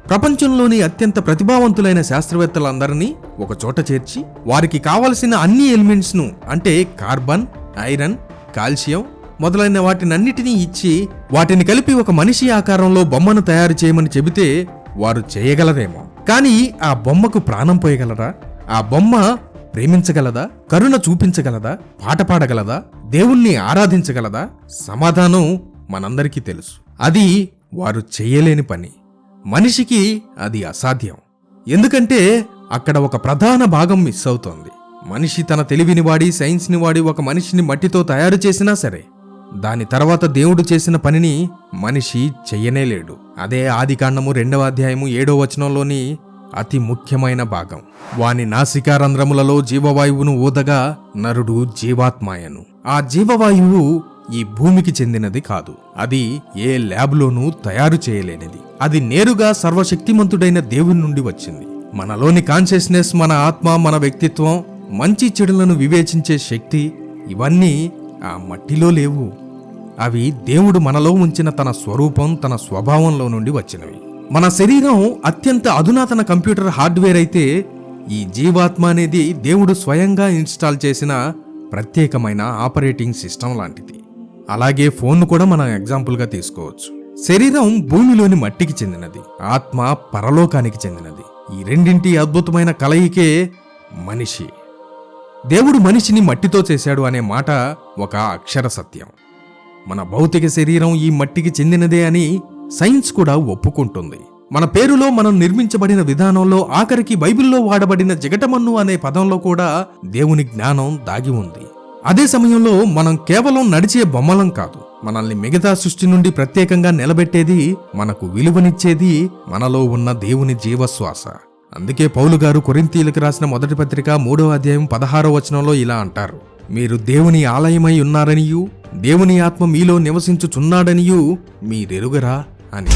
ప్రపంచంలోని అత్యంత ప్రతిభావంతులైన శాస్త్రవేత్తలందరినీ ఒక చోట చేర్చి వారికి కావలసిన అన్ని ఎలిమెంట్స్ ను అంటే కార్బన్, ఐరన్, కాల్షియం మొదలైన వాటినన్నిటినీ ఇచ్చి వాటిని కలిపి ఒక మనిషి ఆకారంలో బొమ్మను తయారు చేయమని చెబితే వారు చేయగలరేమో. కానీ ఆ బొమ్మకు ప్రాణం పోయగలరా? ఆ బొమ్మ ప్రేమించగలదా? కరుణ చూపించగలదా? పాట పాడగలదా? దేవుణ్ణి ఆరాధించగలదా? సమాధానం మనందరికీ తెలుసు. అది వారు చెయ్యలేని పని. మనిషికి అది అసాధ్యం. ఎందుకంటే అక్కడ ఒక ప్రధాన భాగం మిస్ అవుతోంది. మనిషి తన తెలివిని వాడి, సైన్స్ని వాడి ఒక మనిషిని మట్టితో తయారు చేసినా సరే దాని తర్వాత దేవుడు చేసిన పనిని మనిషి చెయ్యనేలేడు. అదే ఆదికాండము 2వ అధ్యాయము 7వ వచనంలోని అతి ముఖ్యమైన భాగం. వాని నాసికారంధ్రములలో జీవవాయువును ఊదగా నరుడు జీవాత్మాయను. ఆ జీవవాయువు ఈ భూమికి చెందినది కాదు. అది ఏ ల్యాబ్లోనూ తయారు చేయలేనిది. అది నేరుగా సర్వశక్తిమంతుడైన దేవుని నుండి వచ్చింది. మనలోని కాన్షియస్నెస్, మన ఆత్మ, మన వ్యక్తిత్వం, మంచి చెడులను వివేచించే శక్తి ఇవన్నీ ఆ మట్టిలో లేవు. అవి దేవుడు మనలో ఉంచిన తన స్వరూపం, తన స్వభావంలో నుండి వచ్చినవి. మన శరీరం అత్యంత అధునాతన కంప్యూటర్ హార్డ్వేర్ అయితే ఈ జీవాత్మ అనేది దేవుడు స్వయంగా ఇన్స్టాల్ చేసిన ప్రత్యేకమైన ఆపరేటింగ్ సిస్టమ్ లాంటిది. అలాగే ఫోన్ను కూడా మనం ఎగ్జాంపుల్గా తీసుకోవచ్చు. శరీరం భూమిలోని మట్టికి చెందినది, ఆత్మ పరలోకానికి చెందినది. ఈ రెండింటి అద్భుతమైన కలయికే మనిషి. దేవుడు మనిషిని మట్టితో చేశాడు అనే మాట ఒక అక్షర సత్యం. మన భౌతిక శరీరం ఈ మట్టికి చెందినదే అని సైన్స్ కూడా ఒప్పుకుంటుంది. మన పేరులో, మనం నిర్మించబడిన విధానంలో, ఆఖరికి బైబిల్లో వాడబడిన జగటమన్ను అనే పదంలో కూడా దేవుని జ్ఞానం దాగి ఉంది. అదే సమయంలో మనం కేవలం నడిచే బొమ్మలం కాదు. మనల్ని మిగతా సృష్టి నుండి ప్రత్యేకంగా నిలబెట్టేది, మనకు విలువనిచ్చేది మనలో ఉన్న దేవుని జీవశ్వాస. అందుకే పౌలు గారు కొరింథీయులకు రాసిన మొదటి పత్రిక 3వ అధ్యాయం 16వ వచనంలో ఇలా అంటారు: మీరు దేవుని ఆలయమై ఉన్నారనియూ దేవుని ఆత్మ మీలో నివసించుచున్నాడనియూ మీరెరుగరా అని.